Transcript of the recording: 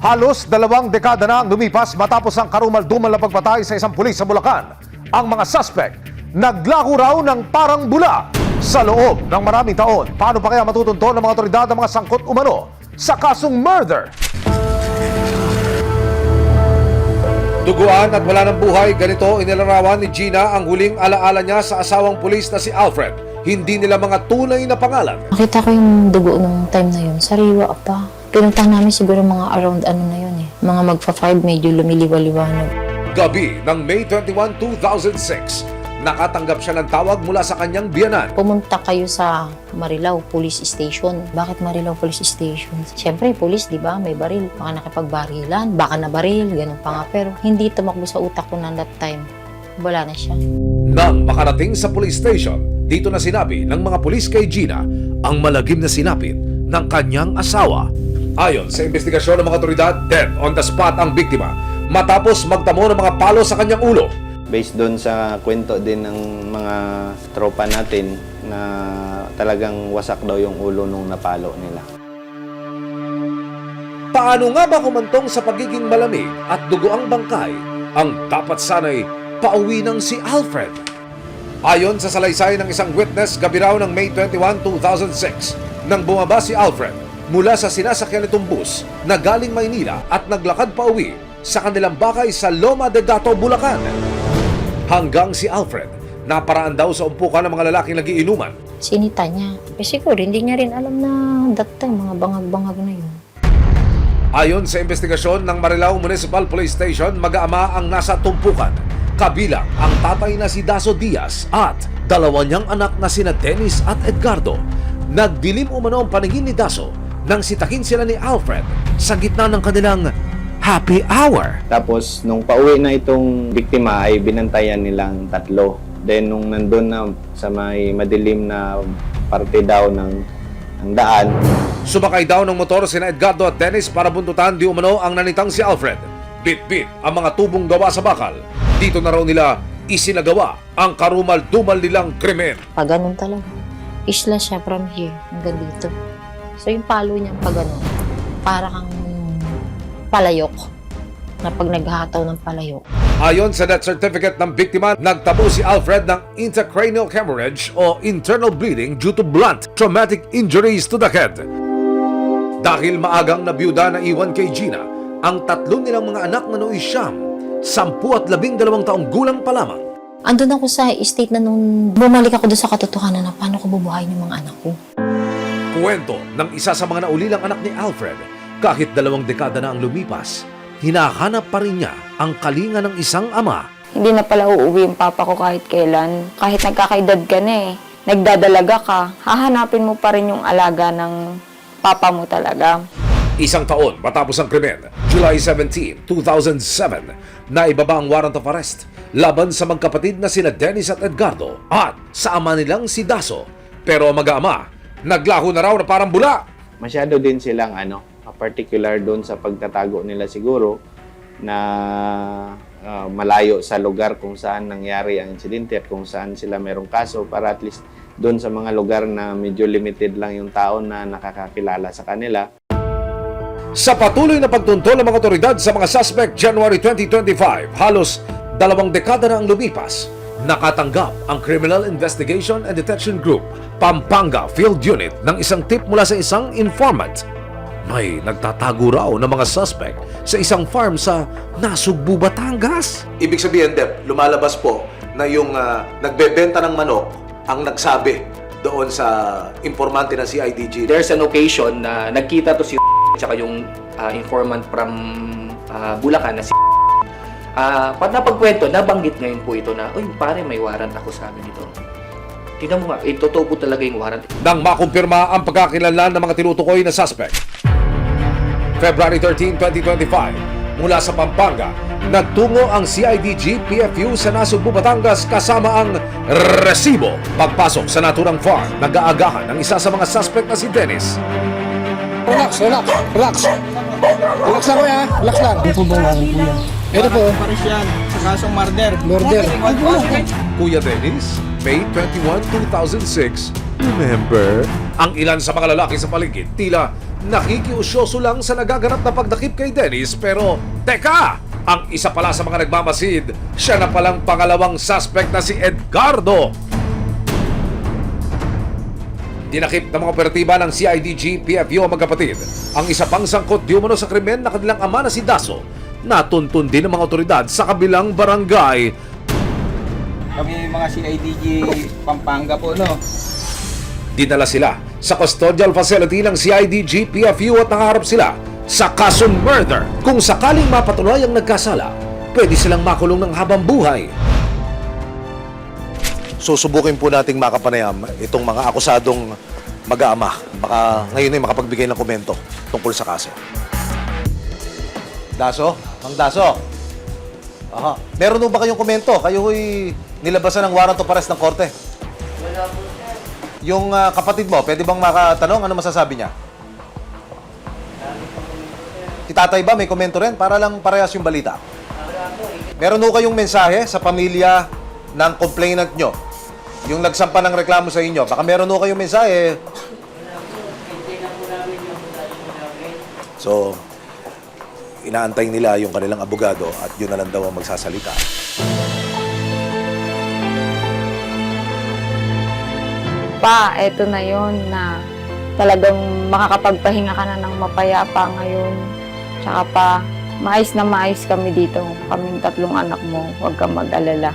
Halos 2 dekada na ang lumipas matapos ang karumal-dumal na pagpatay sa isang pulis sa Bulacan. Ang mga suspect, naglaho raw ng parang bula sa loob ng maraming taon. Paano pa kaya matutunton ng mga otoridad ang mga sangkot umano sa kasong murder? Duguan at wala ng buhay, ganito inilarawan ni Gina ang huling alaala niya sa asawang pulis na si Alfred. Hindi nila mga tunay na pangalan. Nakita ko yung dugo nung time na yun. Sariwa pa. Pinuntahan namin siguro mga around na yun eh. Mga magpa-5, medyo lumiliwa-liwanag. Gabi ng May 21, 2006, nakatanggap siya ng tawag mula sa kanyang biyanan. Pumunta kayo sa Marilao Police Station. Bakit Marilao Police Station? Siyempre, police, di ba? May baril. Baka nakipagbarilan, baka nabaril, ganun pa nga. Pero hindi tumakbo sa utak ko na that time. Wala na siya. Nang makarating sa police station, dito na sinabi ng mga pulis kay Gina ang malagim na sinapit ng kanyang asawa. Ayon sa investigasyon ng mga otoridad, dead on the spot ang biktima matapos magtamo ng mga palo sa kanyang ulo. Based doon sa kwento din ng mga tropa natin na talagang wasak daw yung ulo nung napalo nila. Paano nga ba kumantong sa pagiging malamig at dugo ang bangkay ang dapat sana'y pauwi ng si Alfred? Ayon sa salaysay ng isang witness, gabi raw ng May 21, 2006, nang bumaba si Alfred mula sa sinasakyan nitong bus na galing Maynila at naglakad pa uwi sa kanilang bakay sa Loma de Gato, Bulacan. Hanggang si Alfred, naparaan daw sa umpukan ng mga lalaking nagiinuman. Sinita niya. Eh siguro, hindi niya rin alam na that time, mga bangag-bangag na yun. Ayon sa investigasyon ng Marilao Municipal Police Station, mag-aama ang nasa tumpukan. Kabilang ang tatay na si Daso Diaz at dalawa niyang anak na sina Dennis at Edgardo. Nagdilim umano ang paningin ni Daso nang sitakin sila ni Alfred sa gitna ng kanilang happy hour. Tapos nung pauwi na itong biktima ay binantayan nilang tatlo. Then nung nandun na sa may madilim na parte daw ng daan, Sumakay daw ng motor sina Edgardo at Dennis para buntutan di umano ang nanitang si Alfred. Bit-bit ang mga tubong gawa sa bakal. Dito na raw nila isinagawa ang karumal-dumal nilang krimen. Pag ganun talaga. Isla siya from here hanggang dito. So yung palo niya pag ganun, para kang palayok. Na pag naghahataw ng palayok. Ayon sa death certificate ng biktima, nagtabo si Alfred ng intracranial hemorrhage o internal bleeding due to blunt traumatic injuries to the head. Dahil maagang nabiyuda na iwan kay Gina, ang tatlo nilang mga anak na nooy siyam, 10 at 12 taong gulang pa lamang. Andun ako sa state na nung bumalik ako doon sa katotohanan na paano ko bubuhayin yung mga anak ko. Kwento ng isa sa mga naulilang anak ni Alfred, kahit 2 dekada na ang lumipas, hinahanap pa rin niya ang kalinga ng isang ama. Hindi na pala uuwi yung papa ko kahit kailan. Kahit nagkakaedad ka na eh, nagdadalaga ka, hahanapin mo pa rin yung alaga ng papa mo talaga. Isang taon matapos ang krimen, July 17, 2007, naibaba ang warrant of arrest laban sa magkapatid na sina Dennis at Edgardo at sa ama nilang si Daso. Pero mag-ama, naglaho na raw na parang bula. masyado din silang particular doon sa pagtatago nila siguro na malayo sa lugar kung saan nangyari ang insidente at kung saan sila merong kaso para at least doon sa mga lugar na medyo limited lang yung tao na nakakakilala sa kanila. Sa patuloy na pagtuntol ng mga otoridad sa mga suspect January 2025, halos 2 dekada na ang lumipas, nakatanggap ang Criminal Investigation and Detection Group, Pampanga Field Unit ng isang tip mula sa isang informant. May nagtatago raw ng mga suspect sa isang farm sa Nasugbu, Batangas. Ibig sabihin, Dep, lumalabas po na yung nagbebenta ng manok ang nagsabi doon sa informante ng CIDG. There's an occasion na nagkita to si tsaka yung informant from Bulacan na si pag napagkwento, nabanggit ngayon po ito na, uy pare, may warrant ako sa amin ito. Tingnan mo nga, totoo po talaga yung warrant. Nang makumpirma ang pagkakilanlan ng mga tinutukoy na suspect. February 13, 2025, mula sa Pampanga, nagtungo ang CIDG PFU sa Nasugbu, Batangas kasama ang resibo. Pagpasok sa naturang farm, nag-aagahan ang isa sa mga suspect na si Dennis. Relax. Relax lang kuya, relax lang. Ito po ba kuya? Ito po. Paris yan, sa kasong murder. Murder. Kuya Dennis, May 21, 2006. Remember? Ang ilan sa mga lalaki sa paligid, tila nakikiusyoso lang sa nagaganap na pagdakip kay Dennis pero teka! Ang isa pala sa mga nagmamasid, siya na palang pangalawang suspect na si Edgardo. Dinakip ng mga operatiba ng CIDG, PFU ang magkapatid. Ang isa pang sangkot di umano sa krimen na kanilang ama na si Daso, natuntun din ng mga otoridad sa kabilang barangay. Kami mga CIDG Pampanga po, no? Dinala sila sa custodial facility ng CIDG, PFU at nakaharap sila sa kasong murder. Kung sakaling mapatuloy ang nagkasala, pwede silang makulong ng habang buhay. Susubukin po nating makapanayam itong mga akusadong mag-aama. Baka ngayon ay makapagbigay ng komento tungkol sa kaso. Daso? Mang Daso? Aha. Meron po ba kayong komento? Kayo ay nilabasan ng warrant of arrest ng korte? Wala po, sir. Yung kapatid mo, pwede bang makatanong? Ano masasabi niya? Si tatay ba may komento rin? Para lang parehas yung balita. Meron po kayong mensahe sa pamilya ng complainant nyo? Yung nagsampa ng reklamo sa inyo, baka meron po kayong mensahe. So, inaantay nila yung kanilang abogado at yun na lang daw ang magsasalita. Pa, eto na yon na talagang makakapagpahinga ka na ng mapayapa ngayon. Tsaka pa, maayos na maayos kami dito. Kaming tatlong anak mo, huwag kang mag-alala.